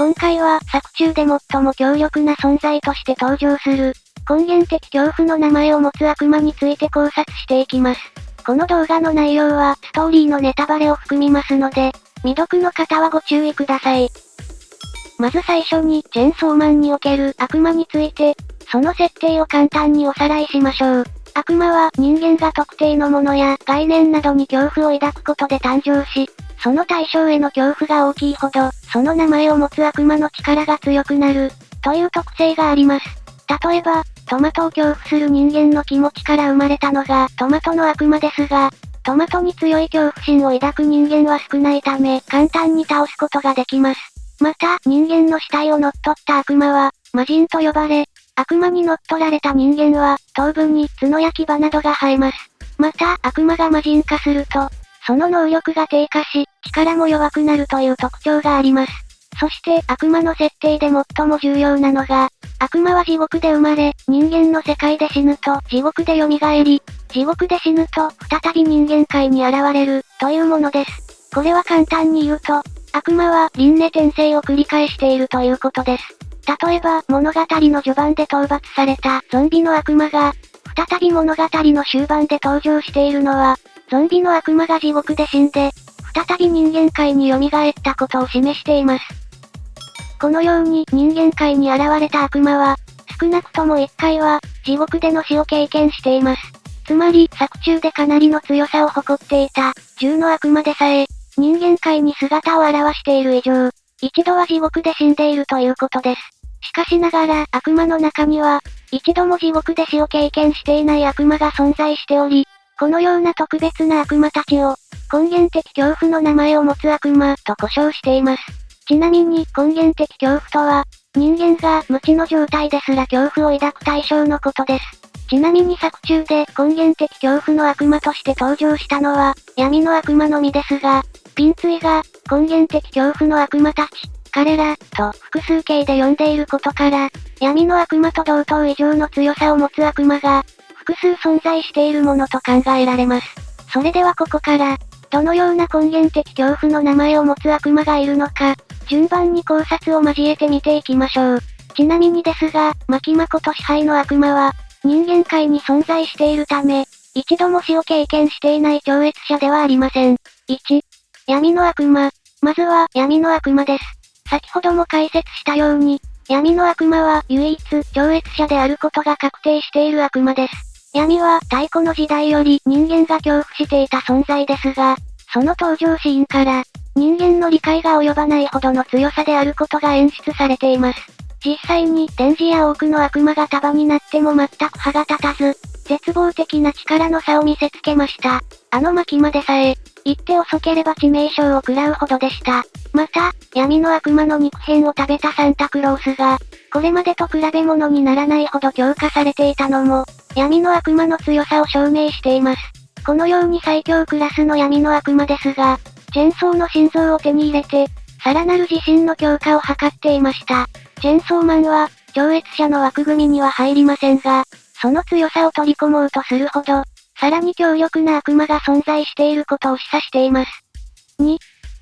今回は作中で最も強力な存在として登場する、根源的恐怖の名前を持つ悪魔について考察していきます。この動画の内容はストーリーのネタバレを含みますので、未読の方はご注意ください。まず最初にチェンソーマンにおける悪魔について、その設定を簡単におさらいしましょう。悪魔は人間が特定のものや概念などに恐怖を抱くことで誕生し、その対象への恐怖が大きいほど、その名前を持つ悪魔の力が強くなる、という特性があります。例えば、トマトを恐怖する人間の気持ちから生まれたのがトマトの悪魔ですが、トマトに強い恐怖心を抱く人間は少ないため、簡単に倒すことができます。また、人間の死体を乗っ取った悪魔は、魔人と呼ばれ、悪魔に乗っ取られた人間は、頭部に角や牙などが生えます。また、悪魔が魔人化すると、その能力が低下し、力も弱くなるという特徴があります。そして悪魔の設定で最も重要なのが、悪魔は地獄で生まれ、人間の世界で死ぬと地獄で蘇り、地獄で死ぬと再び人間界に現れる、というものです。これは簡単に言うと、悪魔は輪廻転生を繰り返しているということです。例えば物語の序盤で討伐されたゾンビの悪魔が、再び物語の終盤で登場しているのは、ゾンビの悪魔が地獄で死んで、再び人間界に蘇ったことを示しています。このように人間界に現れた悪魔は、少なくとも1回は、地獄での死を経験しています。つまり、作中でかなりの強さを誇っていた、獣の悪魔でさえ、人間界に姿を現している以上、一度は地獄で死んでいるということです。しかしながら悪魔の中には、一度も地獄で死を経験していない悪魔が存在しており、このような特別な悪魔たちを、根源的恐怖の名前を持つ悪魔と呼称しています。ちなみに根源的恐怖とは、人間が無知の状態ですら恐怖を抱く対象のことです。ちなみに作中で根源的恐怖の悪魔として登場したのは、闇の悪魔のみですが、ピンツイが根源的恐怖の悪魔たち、彼らと複数形で呼んでいることから、闇の悪魔と同等以上の強さを持つ悪魔が、複数存在しているものと考えられます。それではここから、どのような根源的恐怖の名前を持つ悪魔がいるのか、順番に考察を交えて見ていきましょう。ちなみにですが、牧誠支配の悪魔は、人間界に存在しているため、一度も死を経験していない超越者ではありません。1、闇の悪魔。まずは闇の悪魔です。先ほども解説したように、闇の悪魔は唯一超越者であることが確定している悪魔です。闇は太古の時代より人間が恐怖していた存在ですが、その登場シーンから、人間の理解が及ばないほどの強さであることが演出されています。実際に天使や多くの悪魔が束になっても全く歯が立たず、絶望的な力の差を見せつけました。あの牧魔でさえ、言って遅ければ致命傷を食らうほどでした。また、闇の悪魔の肉片を食べたサンタクロースが、これまでと比べ物にならないほど強化されていたのも、闇の悪魔の強さを証明しています。このように最強クラスの闇の悪魔ですが、チェンソーの心臓を手に入れて、さらなる自身の強化を図っていました。チェンソーマンは、超越者の枠組みには入りませんが、その強さを取り込もうとするほど、さらに強力な悪魔が存在していることを示唆しています。2、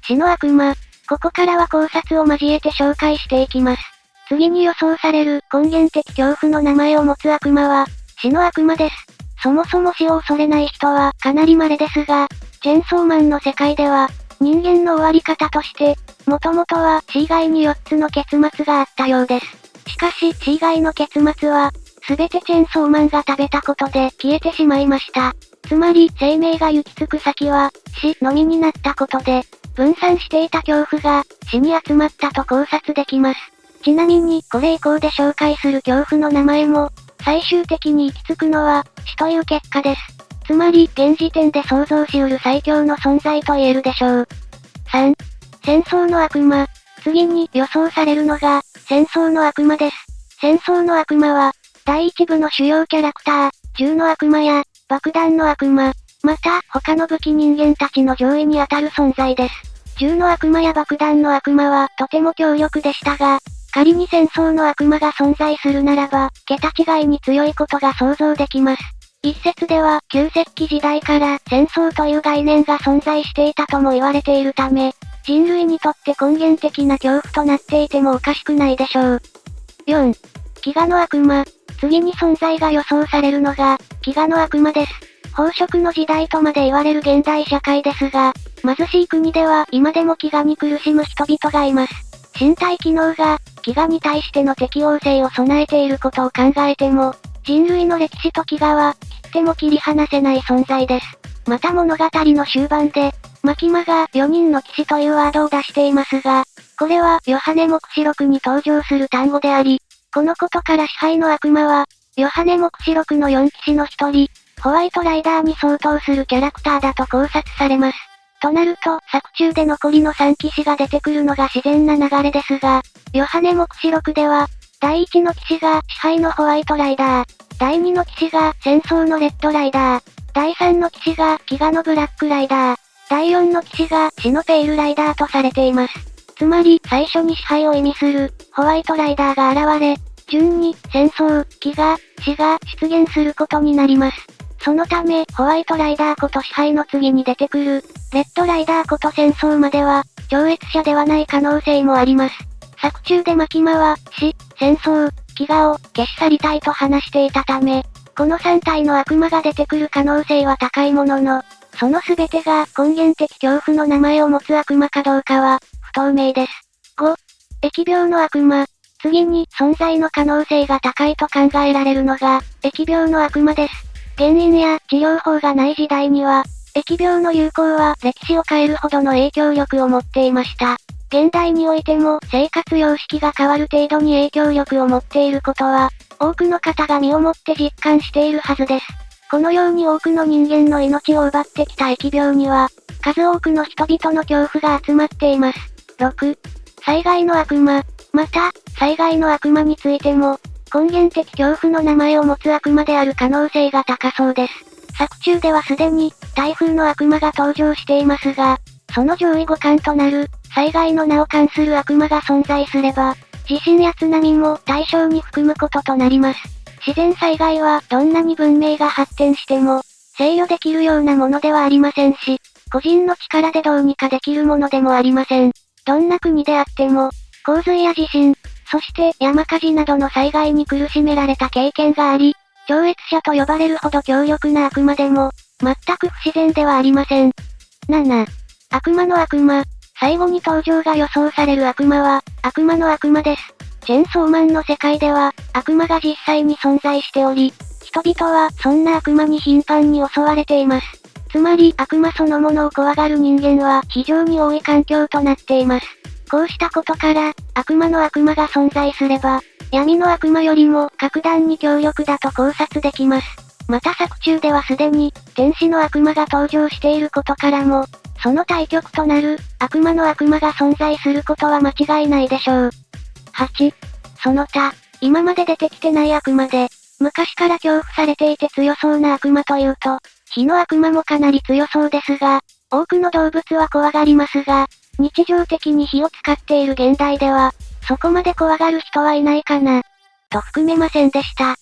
死の悪魔。ここからは考察を交えて紹介していきます。次に予想される根源的恐怖の名前を持つ悪魔は、死の悪魔です。そもそも死を恐れない人はかなり稀ですが、チェンソーマンの世界では、人間の終わり方として、もともとは死以外に4つの結末があったようです。しかし死以外の結末は、すべてチェンソーマンが食べたことで消えてしまいました。つまり生命が行き着く先は、死のみになったことで、分散していた恐怖が死に集まったと考察できます。ちなみにこれ以降で紹介する恐怖の名前も、最終的に行き着くのは死という結果です。つまり現時点で想像しうる最強の存在と言えるでしょう。3、戦争の悪魔。次に予想されるのが、戦争の悪魔です。戦争の悪魔は、第一部の主要キャラクター、銃の悪魔や、爆弾の悪魔、また、他の武器人間たちの上位にあたる存在です。銃の悪魔や爆弾の悪魔はとても強力でしたが、仮に戦争の悪魔が存在するならば、桁違いに強いことが想像できます。一説では、旧石器時代から戦争という概念が存在していたとも言われているため、人類にとって根源的な恐怖となっていてもおかしくないでしょう。4. 飢餓の悪魔。次に存在が予想されるのが、飢餓の悪魔です。飽食の時代とまで言われる現代社会ですが、貧しい国では今でも飢餓に苦しむ人々がいます。身体機能が、飢餓に対しての適応性を備えていることを考えても、人類の歴史と飢餓は、切っても切り離せない存在です。また物語の終盤で、マキマが4人の騎士というワードを出していますが、これはヨハネ黙示録に登場する単語であり、このことから支配の悪魔は、ヨハネ黙示録の4騎士の1人、ホワイトライダーに相当するキャラクターだと考察されます。となると、作中で残りの3騎士が出てくるのが自然な流れですが、ヨハネ黙示録では、第1の騎士が支配のホワイトライダー、第2の騎士が戦争のレッドライダー、第3の騎士が飢餓のブラックライダー、第4の騎士が死のペイルライダーとされています。つまり、最初に支配を意味する、ホワイトライダーが現れ、順に、戦争、飢餓、死が出現することになります。そのため、ホワイトライダーこと支配の次に出てくる、レッドライダーこと戦争までは、超越者ではない可能性もあります。作中でマキマは、死、戦争、飢餓を消し去りたいと話していたため、この3体の悪魔が出てくる可能性は高いものの、その全てが根源的恐怖の名前を持つ悪魔かどうかは、不透明です。5. 疫病の悪魔。次に存在の可能性が高いと考えられるのが、疫病の悪魔です。原因や治療法がない時代には、疫病の流行は歴史を変えるほどの影響力を持っていました。現代においても生活様式が変わる程度に影響力を持っていることは、多くの方が身をもって実感しているはずです。このように多くの人間の命を奪ってきた疫病には、数多くの人々の恐怖が集まっています。6. 災害の悪魔。また、災害の悪魔についても、根源的恐怖の名前を持つ悪魔である可能性が高そうです。作中ではすでに、台風の悪魔が登場していますが、その上位互換となる、災害の名を冠する悪魔が存在すれば、地震や津波も対象に含むこととなります。自然災害はどんなに文明が発展しても、制御できるようなものではありませんし、個人の力でどうにかできるものでもありません。どんな国であっても、洪水や地震、そして山火事などの災害に苦しめられた経験があり、超越者と呼ばれるほど強力な悪魔でも、全く不自然ではありません。7. 悪魔の悪魔。最後に登場が予想される悪魔は、悪魔の悪魔です。チェンソーマンの世界では、悪魔が実際に存在しており、人々はそんな悪魔に頻繁に襲われています。つまり悪魔そのものを怖がる人間は非常に多い環境となっています。こうしたことから、悪魔の悪魔が存在すれば、闇の悪魔よりも格段に強力だと考察できます。また作中ではすでに、天使の悪魔が登場していることからも、その対極となる、悪魔の悪魔が存在することは間違いないでしょう。8. その他、今まで出てきてない悪魔で、昔から恐怖されていて強そうな悪魔というと、火の悪魔もかなり強そうですが、多くの動物は怖がりますが、日常的に火を使っている現代では、そこまで怖がる人はいないかな、と含めませんでした。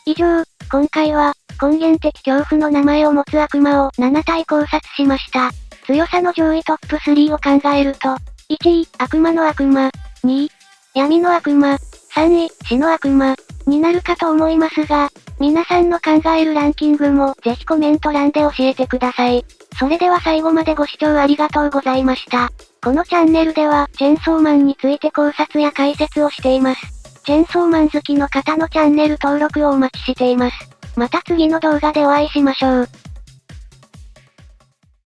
以上、今回は、根源的恐怖の名前を持つ悪魔を7体考察しました。強さの上位トップ3を考えると、1位、悪魔の悪魔、2位、闇の悪魔、3位、死の悪魔、になるかと思いますが、皆さんの考えるランキングもぜひコメント欄で教えてください。それでは最後までご視聴ありがとうございました。このチャンネルでは、チェンソーマンについて考察や解説をしています。チェンソーマン好きの方のチャンネル登録をお待ちしています。また次の動画でお会いしましょう。